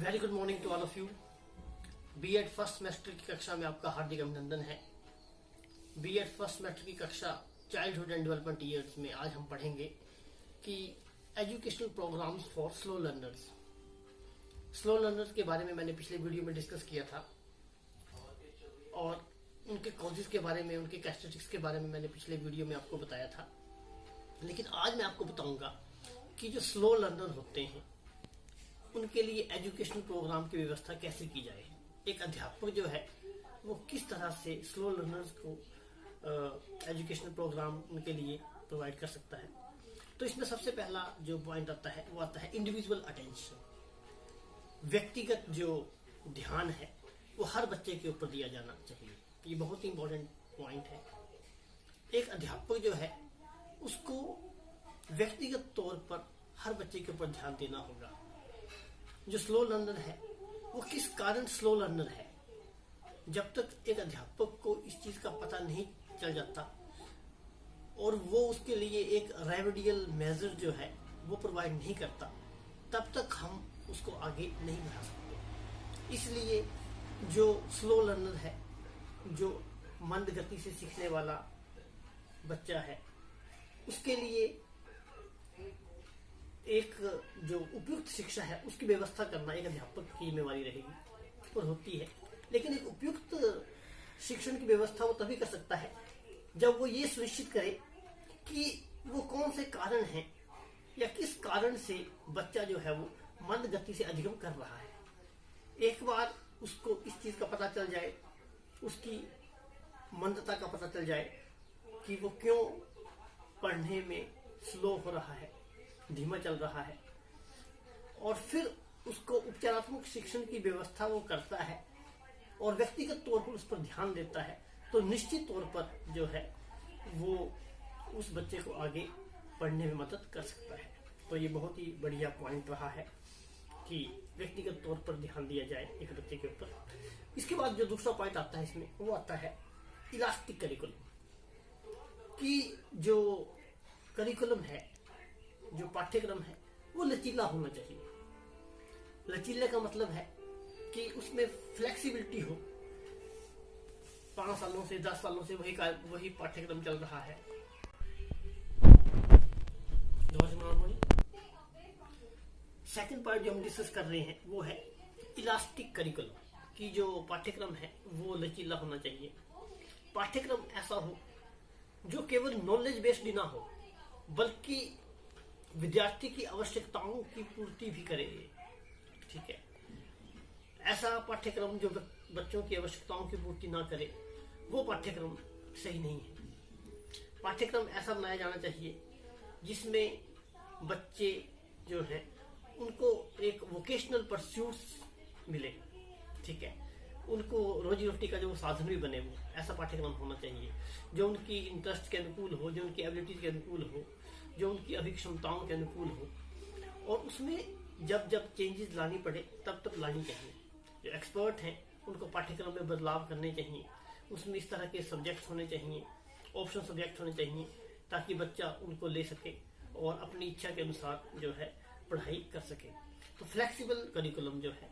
Very good morning to all of you. BEd first semester की कक्षा में आपका हार्दिक अभिनंदन है। बीएड फर्स्ट सेमेस्टर की कक्षा चाइल्डहुड एंड डेवलपमेंट ईयर्स में आज हम पढ़ेंगे कि educational programmes for slow learners. Slow learners के बारे में मैंने पिछले वीडियो में डिस्कस किया था और उनके कॉजेज के बारे में, उनके कैरेक्टरिस्टिक्स के बारे में मैंने पिछले वीडियो में आपको बताया था। लेकिन आज मैं आपको बताऊंगा कि जो स्लो लर्नर होते हैं उनके लिए एजुकेशनल प्रोग्राम की व्यवस्था कैसे की जाए। एक अध्यापक जो है वो किस तरह से स्लो लर्नर्स को एजुकेशनल प्रोग्राम उनके लिए प्रोवाइड कर सकता है। तो इसमें सबसे पहला जो पॉइंट आता है वो आता है इंडिविजुअल अटेंशन। व्यक्तिगत जो ध्यान है वो हर बच्चे के ऊपर दिया जाना चाहिए। ये बहुत ही इंपॉर्टेंट पॉइंट है। एक अध्यापक जो है उसको व्यक्तिगत तौर पर हर बच्चे के ऊपर ध्यान देना होगा। जो स्लो लर्नर है वो किस कारण स्लो लर्नर है, जब तक एक अध्यापक को इस चीज का पता नहीं चल जाता और वो उसके लिए एक रेमेडियल मेजर जो है वो प्रोवाइड नहीं करता, तब तक हम उसको आगे नहीं बढ़ा सकते। इसलिए जो स्लो लर्नर है, जो मंद गति से सीखने वाला बच्चा है, उसके लिए एक जो उपयुक्त शिक्षा है उसकी व्यवस्था करना एक अध्यापक की जिम्मेवारी रहेगी और होती है। लेकिन एक उपयुक्त शिक्षण की व्यवस्था वो तभी कर सकता है जब वो ये सुनिश्चित करे कि वो कौन से कारण हैं या किस कारण से बच्चा जो है वो मंद गति से अधिगम कर रहा है। एक बार उसको इस चीज का पता चल जाए, उसकी मंदता का पता चल जाए कि वो क्यों पढ़ने में स्लो हो रहा है, धीमा चल रहा है, और फिर उसको उपचारात्मक शिक्षण की व्यवस्था वो करता है और व्यक्तिगत तौर पर उस पर ध्यान देता है, तो निश्चित तौर पर जो है वो उस बच्चे को आगे पढ़ने में मदद कर सकता है। तो ये बहुत ही बढ़िया पॉइंट रहा है कि व्यक्तिगत तौर पर ध्यान दिया जाए एक बच्चे के ऊपर। इसके बाद जो दूसरा पॉइंट आता है इसमें वो आता है इलास्टिक करिकुलम। कि जो करिकुलम है, जो पाठ्यक्रम है वो लचीला होना चाहिए। लचीले का मतलब है कि उसमें फ्लेक्सिबिलिटी हो। 5 सालों से 10 सालों से वही पाठ्यक्रम चल रहा है। सेकंड पार्ट जो हम डिस्कस कर रहे हैं वो है इलास्टिक करिकुलम। कि जो पाठ्यक्रम है वो लचीला होना चाहिए। पाठ्यक्रम ऐसा हो जो केवल नॉलेज बेस्ड ही ना हो, बल्कि विद्यार्थी की आवश्यकताओं की पूर्ति भी करे। ठीक है, ऐसा पाठ्यक्रम जो बच्चों की आवश्यकताओं की पूर्ति ना करे वो पाठ्यक्रम सही नहीं है। पाठ्यक्रम ऐसा बनाया जाना चाहिए जिसमें बच्चे जो हैं उनको एक वोकेशनल परस्यूट्स मिले। ठीक है, उनको रोजी रोटी का जो साधन भी बने, वो ऐसा पाठ्यक्रम होना चाहिए जो उनकी इंटरेस्ट के अनुकूल हो, जो उनकी एबिलिटीज के अनुकूल हो, जो उनकी अभिक्षमताओं के अनुकूल हो, और उसमें जब जब चेंजेस लानी पड़े तब लानी चाहिए। जो एक्सपर्ट हैं उनको पाठ्यक्रम में बदलाव करने चाहिए। उसमें इस तरह के सब्जेक्ट्स होने चाहिए, ऑप्शन सब्जेक्ट होने चाहिए, ताकि बच्चा उनको ले सके और अपनी इच्छा के अनुसार जो है पढ़ाई कर सके। तो फ्लेक्सिबल करिकुलम जो है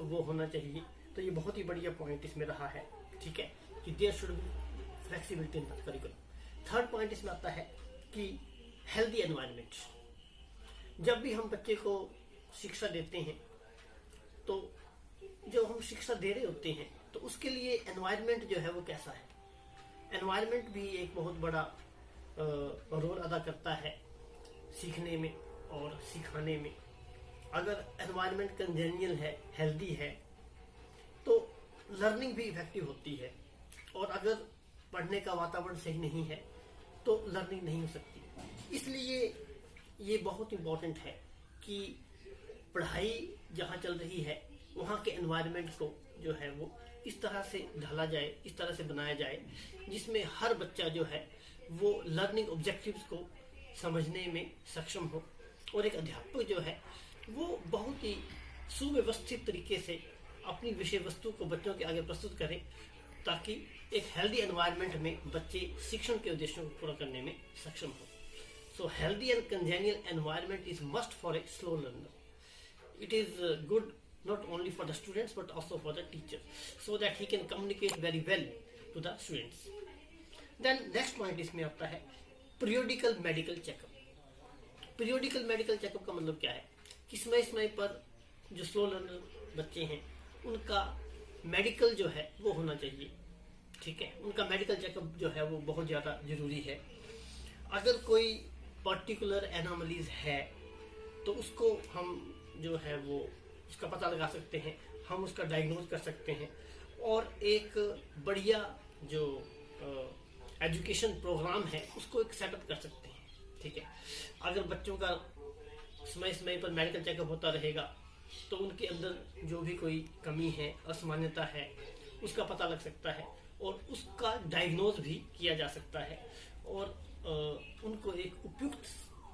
वो होना चाहिए। तो ये बहुत ही बढ़िया पॉइंट इसमें रहा है। ठीक है, कि there should be flexibility in curriculum. Third point इसमें आता है कि हेल्दी एनवायरनमेंट। जब भी हम बच्चे को शिक्षा देते हैं तो जो हम शिक्षा दे रहे होते हैं तो उसके लिए एनवायरनमेंट जो है वो कैसा है। एनवायरनमेंट भी एक बहुत बड़ा रोल अदा करता है सीखने में और सिखाने में। अगर एनवायरनमेंट कंजेनियल है, हेल्दी है, तो लर्निंग भी इफेक्टिव होती है। और अगर पढ़ने का वातावरण सही नहीं है तो लर्निंग नहीं हो सकती। इसलिए ये बहुत इंपॉर्टेंट है कि पढ़ाई जहाँ चल रही है वहाँ के एनवायरनमेंट को जो है वो इस तरह से ढाला जाए, इस तरह से बनाया जाए जिसमें हर बच्चा जो है वो लर्निंग ऑब्जेक्टिव्स को समझने में सक्षम हो, और एक अध्यापक जो है वो बहुत ही सुव्यवस्थित तरीके से अपनी विषय वस्तु को बच्चों के आगे प्रस्तुत करें, ताकि एक हेल्दी एनवायरनमेंट में बच्चे शिक्षण के उद्देश्यों को पूरा करने में सक्षम हो। So healthy and congenial environment is must for a slow learner. It is good not only for the students but also for the teacher, so that he can communicate very well to the students. Then next point इसमें आता है periodical medical checkup. Periodical medical checkup का मतलब क्या है कि समय समय पर जो स्लो लर्नर बच्चे हैं उनका मेडिकल जो है वो होना चाहिए, ठीक है। उनका मेडिकल चेकअप जो है वो बहुत ज़्यादा जरूरी है। अगर कोई पर्टिकुलर एनोमलीज है तो उसको हम जो है वो उसका पता लगा सकते हैं, हम उसका डायग्नोज कर सकते हैं और एक बढ़िया जो एजुकेशन प्रोग्राम है उसको एक सेटअप कर सकते हैं, ठीक है। अगर बच्चों का समय समय पर मेडिकल चेकअप होता रहेगा तो उनके अंदर जो भी कोई कमी है, असामान्यता है, उसका पता लग सकता है और उसका डायग्नोज भी किया जा सकता है और उनको एक उपयुक्त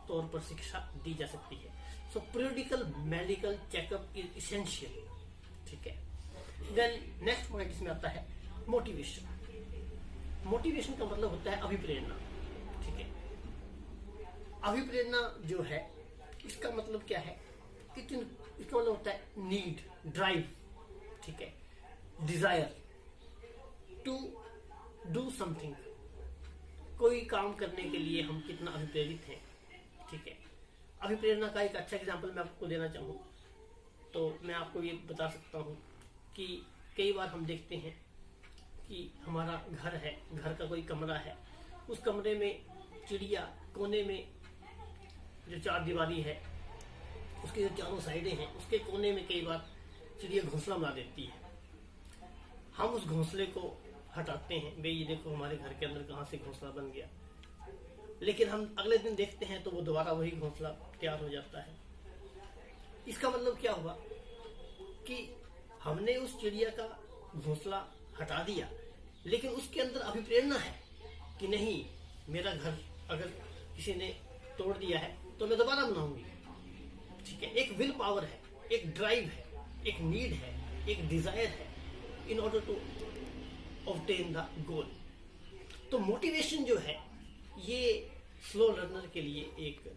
तौर पर शिक्षा दी जा सकती है। So periodical medical checkup is essential, ठीक है। देन नेक्स्ट पॉइंट इसमें आता है मोटिवेशन। मोटिवेशन का मतलब होता है अभिप्रेरणा, ठीक है। अभिप्रेरणा जो है इसका मतलब क्या है कि इसका मतलब होता है नीड, ड्राइव, ठीक है, डिजायर टू डू समथिंग। कोई काम करने के लिए हम कितना अभिप्रेरित हैं, ठीक है। अभिप्रेरणा का एक अच्छा एग्जांपल मैं आपको देना चाहूँ तो मैं आपको ये बता सकता हूँ कि कई बार हम देखते हैं कि हमारा घर है, घर का कोई कमरा है, उस कमरे में चिड़िया कोने में जो चार दीवारी है उसके जो चारों साइडें हैं उसके कोने में कई बार चिड़िया घोंसला बना देती है। हम उस घोंसले को हटाते हैं, भाई ये देखो हमारे घर के अंदर कहाँ से घोंसला बन गया, लेकिन हम अगले दिन देखते हैं तो वो दोबारा वही घोंसला तैयार हो जाता है। इसका मतलब क्या हुआ कि हमने उस चिड़िया का घोंसला हटा दिया लेकिन उसके अंदर अभिप्रेरणा है कि नहीं, मेरा घर अगर किसी ने तोड़ दिया है तो मैं दोबारा बनाऊंगी, ठीक है। एक विल पावर है, एक ड्राइव है, एक नीड है, एक डिजायर है in order to obtain the goal. तो मोटिवेशन जो है ये स्लो लर्नर के लिए एक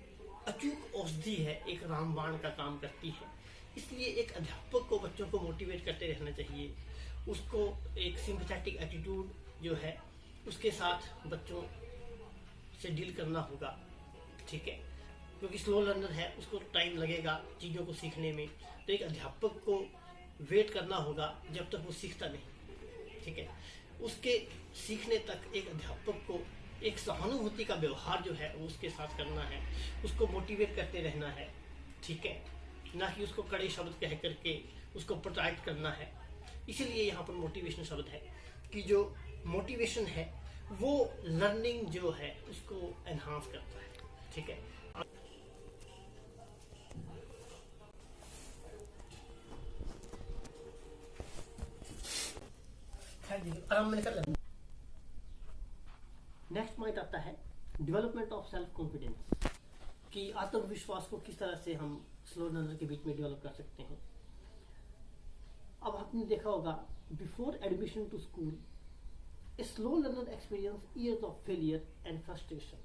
अचूक औषधि है, एक रामबाण का काम करती है। इसलिए एक अध्यापक को बच्चों को मोटिवेट करते रहना चाहिए, उसको एक सिंपैथेटिक एटीट्यूड जो है उसके साथ बच्चों से डील करना होगा, ठीक है। क्योंकि स्लो लर्नर है, उसको टाइम लगेगा चीज़ों को सीखने में, तो एक अध्यापक को वेट करना होगा जब तक वो सीखता नहीं, ठीक है। उसके सीखने तक एक अध्यापक को एक सहानुभूति का व्यवहार जो है वो उसके साथ करना है, उसको मोटिवेट करते रहना है, ठीक है, ना कि उसको कड़े शब्द कह करके उसको प्रोटेक्ट करना है। इसीलिए यहाँ पर मोटिवेशन शब्द है कि जो मोटिवेशन है वो लर्निंग जो है उसको एनहांस करता है, ठीक है। आराम में कर लें। नेक्स्ट पॉइंट आता है डेवलपमेंट ऑफ सेल्फ कॉन्फिडेंस, कि आत्मविश्वास को किस तरह से हम स्लो लर्नर के बीच में डेवलप कर सकते हैं। अब आपने देखा होगा before admission to school a slow learner experience years of failure and frustration.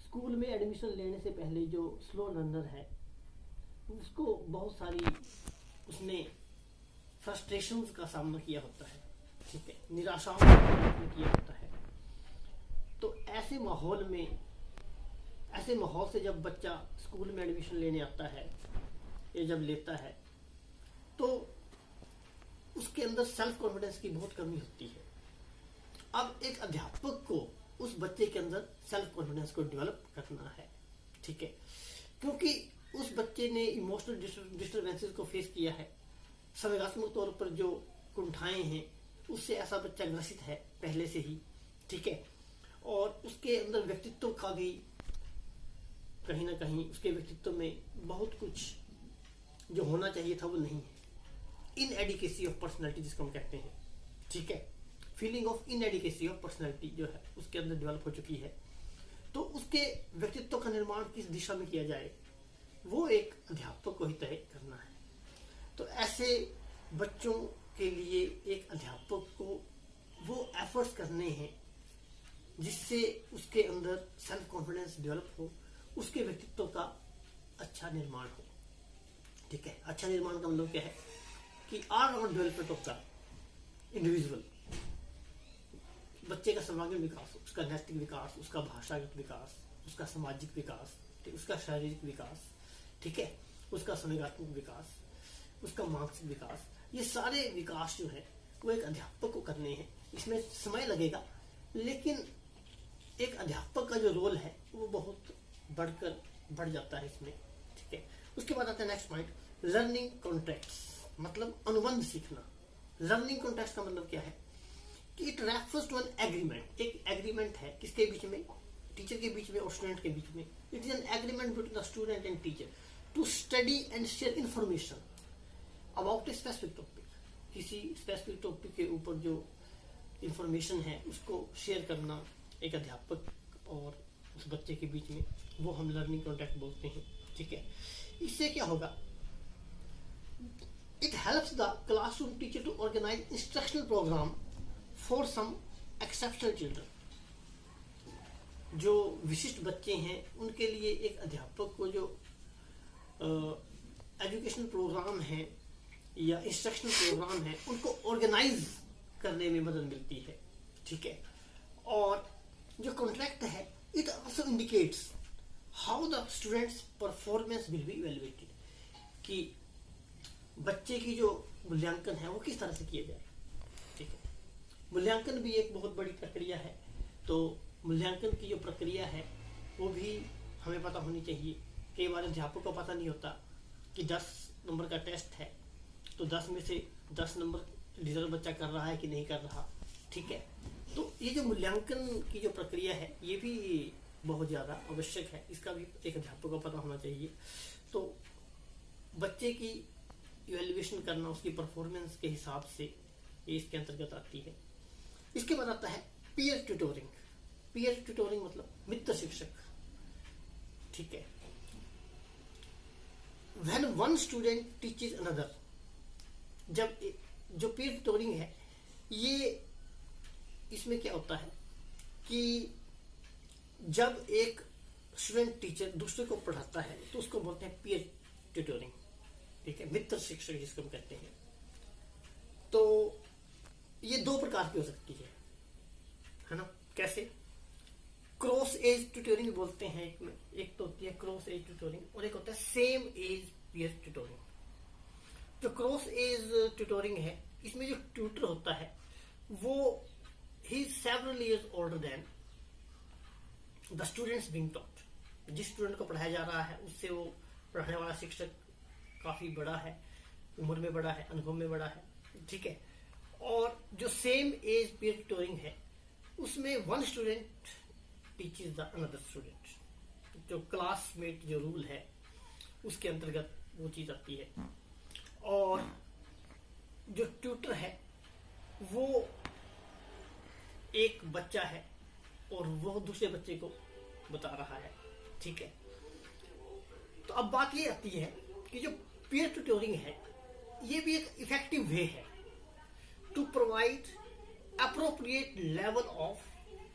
School में एडमिशन लेने से पहले जो स्लो लर्नर है उसको बहुत सारी उसने फ्रस्ट्रेशंस का सामना किया होता है, ठीक है, निराशाओं का सामना किया होता है। तो ऐसे माहौल में, ऐसे माहौल से जब बच्चा स्कूल में एडमिशन लेने आता है या जब लेता है तो उसके अंदर सेल्फ कॉन्फिडेंस की बहुत कमी होती है। अब एक अध्यापक को उस बच्चे के अंदर सेल्फ कॉन्फिडेंस को डेवलप करना है, ठीक है, क्योंकि उस बच्चे ने इमोशनल डिस्टर्बेंसेस को फेस किया है, संवेगात्मक तौर पर जो कुंठाएं हैं उससे ऐसा बच्चा ग्रसित है पहले से ही, ठीक है, और उसके अंदर व्यक्तित्व का भी कहीं ना कहीं उसके व्यक्तित्व में बहुत कुछ जो होना चाहिए था वो नहीं है। इनएडिकेसी ऑफ पर्सनैलिटी जिसको हम कहते हैं, ठीक है, फीलिंग ऑफ इनएडिकेसी ऑफ पर्सनैलिटी जो है उसके अंदर डेवलप हो चुकी है। तो उसके व्यक्तित्व का निर्माण किस दिशा में किया जाए वो एक अध्यापक को ही तय करना है। तो ऐसे बच्चों के लिए एक अध्यापक को वो एफर्ट्स करने हैं जिससे उसके अंदर सेल्फ कॉन्फिडेंस डेवलप हो, उसके व्यक्तित्व का अच्छा निर्माण हो, ठीक है। अच्छा निर्माण का मतलब क्या है कि all round development of the individual, बच्चे का सर्वांगीण विकास, उसका नैतिक विकास, उसका भाषागत विकास, उसका सामाजिक विकास, उसका शारीरिक विकास, ठीक है, उसका संवेगात्मक विकास, उसका मानसिक विकास, ये सारे विकास जो है वो एक अध्यापक को करने हैं। इसमें समय लगेगा, लेकिन एक अध्यापक का जो रोल है वो बहुत बढ़ जाता है इसमें, ठीक है। उसके बाद आता है नेक्स्ट पॉइंट, लर्निंग कॉन्ट्रैक्ट्स, मतलब अनुबंध सीखना। लर्निंग कॉन्ट्रैक्ट्स का मतलब क्या है कि it refers to an agreement, एक एग्रीमेंट है किसके बीच में, टीचर के बीच में और स्टूडेंट के बीच में। It is an agreement between the student and teacher to study and share information about a specific topic, किसी स्पेसिफिक टॉपिक के ऊपर जो इंफॉर्मेशन है उसको शेयर करना एक अध्यापक और उस बच्चे के बीच में, वो हम लर्निंग कॉन्ट्रैक्ट बोलते हैं, ठीक है। इससे क्या होगा, it helps the classroom teacher to organise instructional programme for some exceptional children. जो विशिष्ट बच्चे हैं उनके लिए एक अध्यापक को जो एजुकेशनल प्रोग्राम है या इंस्ट्रक्शनल प्रोग्राम है उनको ऑर्गेनाइज करने में मदद मिलती है, ठीक है। और जो कॉन्ट्रैक्ट है it also indicates how the students performance will be evaluated, कि बच्चे की जो मूल्यांकन है वो किस तरह से किया जाए, ठीक है। मूल्यांकन भी एक बहुत बड़ी प्रक्रिया है, तो मूल्यांकन की जो प्रक्रिया है वो भी हमें पता होनी चाहिए। कई बार अध्यापक को पता नहीं होता कि 10 नंबर का टेस्ट है तो 10 में से 10 नंबर रिजल्ट बच्चा कर रहा है कि नहीं कर रहा, ठीक है। तो ये जो मूल्यांकन की जो प्रक्रिया है ये भी बहुत ज़्यादा आवश्यक है, इसका भी एक अध्यापक को पता होना चाहिए। तो बच्चे की इवैल्यूएशन करना उसकी परफॉर्मेंस के हिसाब से ये इसके अंतर्गत आती है। इसके बाद आता है पीयर ट्यूटोरिंग। पीयर ट्यूटोरिंग मतलब मित्र शिक्षक, ठीक है। When one student teaches another, जब जो पीयर ट्यूटोरिंग है ये इसमें क्या होता है कि जब एक स्टूडेंट टीचर दूसरे को पढ़ाता है तो उसको बोलते हैं पीयर ट्यूटोरिंग, ठीक है, मित्र शिक्षक जिसको हम कहते हैं। तो ये 2 प्रकार की हो सकती है ना, कैसे, क्रॉस एज ट्यूटोरिंग बोलते हैं एक में, एक तो होती है क्रॉस एज ट्यूटोरिंग और एक होता है सेम एज पीयर ट्यूटोरिंग। जो क्रॉस एज ट्यूटोरिंग है इसमें जो ट्यूटर होता है वो he is several years older than the students being taught. जिस स्टूडेंट को पढ़ाया जा रहा है उससे वो पढ़ाने वाला शिक्षक काफी बड़ा है, उम्र में बड़ा है, अनुभव में बड़ा है, ठीक है। और जो सेम एज पीयर ट्यूटोरिंग है उसमें one student teaches the another student, जो क्लासमेट जो रूल है उसके अंतर्गत वो चीज आती है। और जो ट्यूटर है वो एक बच्चा है और वो दूसरे बच्चे को बता रहा है, ठीक है। तो अब बात ये आती है कि जो पीयर ट्यूटोरिंग है ये भी एक इफेक्टिव वे है to provide appropriate level of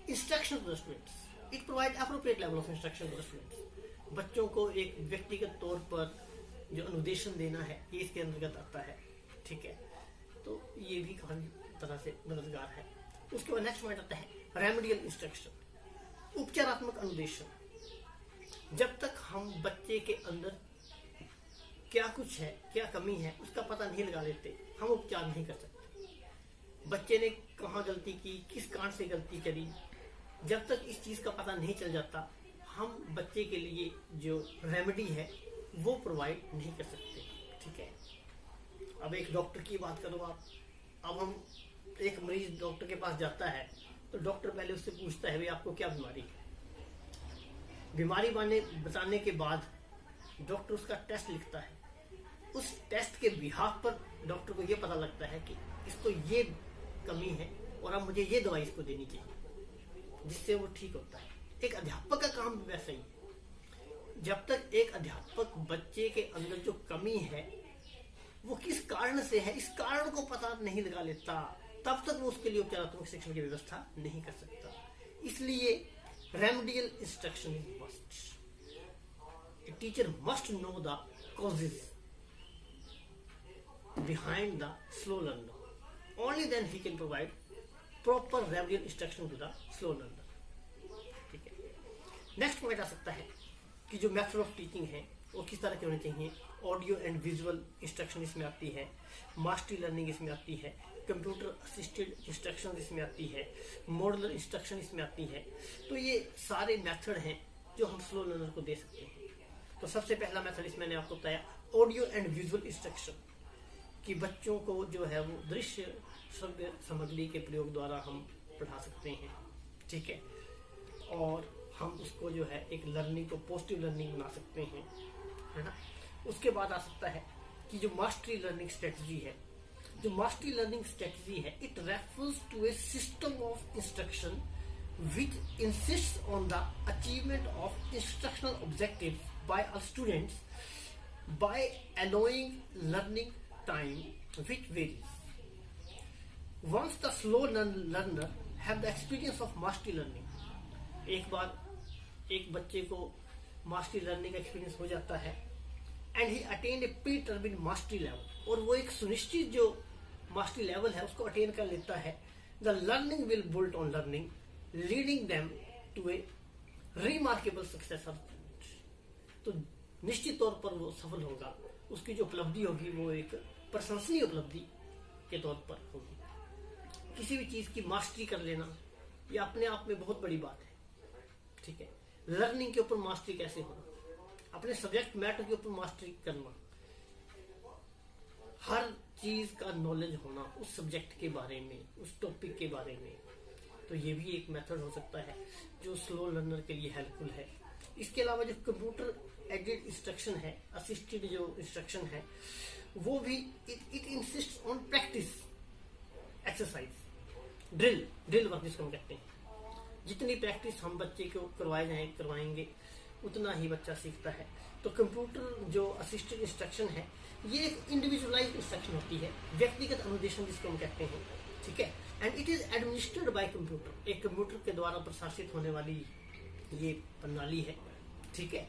instruction to the students. It provides appropriate level of instruction to the students. बच्चों को एक व्यक्तिगत तौर पर जो अनुदेशन देना है ये इसके अंतर्गत आता है, ठीक है। तो ये भी काफी तरह से मददगार है। उसके बाद नेक्स्ट पॉइंट आता है रेमेडियल इंस्ट्रक्शन, उपचारात्मक अनुदेशन। जब तक हम बच्चे के अंदर क्या कुछ है, क्या कमी है, उसका पता नहीं लगा लेते, हम उपचार नहीं कर सकते। बच्चे ने कहाँ गलती की, किस कारण से गलती करी, जब तक इस चीज का पता नहीं चल जाता हम बच्चे के लिए जो रेमेडी है वो प्रोवाइड नहीं कर सकते, ठीक है। अब एक डॉक्टर की बात करो आप, अब हम एक मरीज डॉक्टर के पास जाता है तो डॉक्टर पहले उससे पूछता है भाई आपको क्या बीमारी है। बीमारी बताने के बाद डॉक्टर उसका टेस्ट लिखता है। उस टेस्ट के बिहाफ पर डॉक्टर को ये पता लगता है कि इसको ये कमी है और अब मुझे ये दवाई इसको देनी चाहिए, जिससे वो ठीक होता है। एक अध्यापक का काम भी वैसा ही है। जब तक एक अध्यापक बच्चे के अंदर जो कमी है वो किस कारण से है, इस कारण को पता नहीं लगा लेता, तब तक वो उसके लिए उपचारात्मक शिक्षण की व्यवस्था नहीं कर सकता। इसलिए remedial instruction is must. Teacher must know the causes behind the slow learner. Only then he can provide proper remedial instruction to the slow learner. ठीक है. नेक्स्ट पॉइंट आ सकता है कि जो मेथड ऑफ टीचिंग है वो किस तरह के होने चाहिए. ऑडियो एंड विजुअल इंस्ट्रक्शन इसमें आती है, मास्टरी लर्निंग इसमें आती है, कंप्यूटर असिस्टेड इंस्ट्रक्शन इसमें आती है, मॉडलर इंस्ट्रक्शन इसमें आती है. तो ये सारे मेथड हैं जो हम स्लो लर्नर को दे सकते हैं. तो सबसे पहला मेथड इसमें मैंने आपको बताया ऑडियो एंड विजुअल इंस्ट्रक्शन, कि बच्चों को जो है वो दृश्य श्रव्य सामग्री के प्रयोग द्वारा हम पढ़ा सकते हैं. ठीक है. और हम उसको जो है एक लर्निंग को पॉजिटिव लर्निंग बना सकते हैं, है ना. उसके बाद आ सकता है कि जो मास्टरी लर्निंग स्ट्रेटजी है, जो मास्टरी लर्निंग स्ट्रेटजी है, it refers to a system of instruction which insists on the achievement of instructional objectives by all students by allowing learning time which varies. Once the slow learner have the experience of mastery learning, एक बार एक बच्चे को mastery learning का experience हो जाता है and he attain a predetermined mastery level, और वो एक सुनिश्चित जो मास्टरी लेवल है उसको अटेन कर लेता है, the learning will build on learning leading them to a remarkable success. तो निश्चित तौर पर वो सफल होगा, उसकी जो उपलब्धि होगी वो एक प्रशंसनीय उपलब्धि के तौर पर होगी. किसी भी चीज की मास्टरी कर लेना ये अपने आप में बहुत बड़ी बात है. ठीक है. लर्निंग के ऊपर मास्टरी कैसे होना, अपने सब्जेक्ट मैटर के ऊपर मास्टरी करना, हर चीज का नॉलेज होना उस सब्जेक्ट के बारे में, उस टॉपिक के बारे में. तो ये भी एक मेथड हो सकता है जो स्लो लर्नर के लिए हेल्पफुल है. इसके अलावा जो कंप्यूटर एडेड इंस्ट्रक्शन है, असिस्टेड जो इंस्ट्रक्शन है, वो भी it insist on practice exercise, drill work जिसको हम कहते हैं. जितनी प्रैक्टिस हम बच्चे को करवाएंगे उतना ही बच्चा सीखता है. तो कंप्यूटर जो असिस्टेड इंस्ट्रक्शन है ये एक इंडिविजुअलाइज्ड इंस्ट्रक्शन होती है, व्यक्तिगत अनुदेशन जिसको हम कहते हैं. ठीक है. And it is administered by computer, एक कंप्यूटर के द्वारा प्रशासित होने वाली ये प्रणाली है. ठीक है.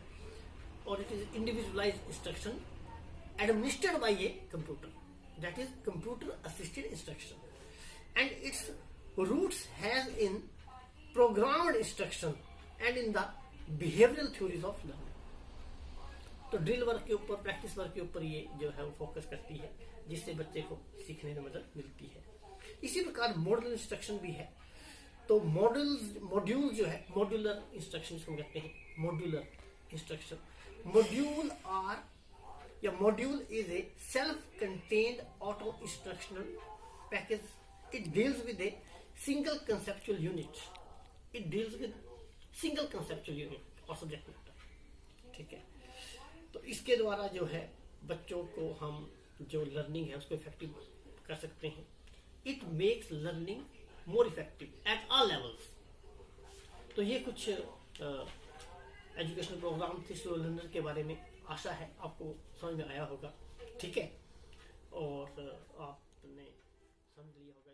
और it is individualised instruction administered by a computer, that is computer assisted instruction. And its roots has in programmed instruction and in the behavioural theories of learning. तो ड्रिल वर्क के ऊपर, प्रैक्टिस वर्क के ऊपर ये जो है वो focus करती है, जिससे बच्चे को सीखने में मदद मिलती है. इसी प्रकार मॉडल इंस्ट्रक्शन भी है. तो मॉड्यूल जो है, मॉड्यूलर इंस्ट्रक्शन इसको कहते हैं, मॉड्यूलर इंस्ट्रक्शन. मॉड्यूल आर या module is a self contained auto instructional package. It deals with a single conceptual unit. It deals with single conceptual unit और सब्जेक्ट मैटर. ठीक है. तो इसके द्वारा जो है बच्चों को हम जो लर्निंग है उसको इफेक्टिव कर सकते हैं. It makes learning more effective at all levels. तो ये कुछ एजुकेशनल प्रोग्राम थे स्लो लर्नर के बारे में. आशा है आपको समझ में आया होगा. ठीक है. और आपने समझ लिया होगा.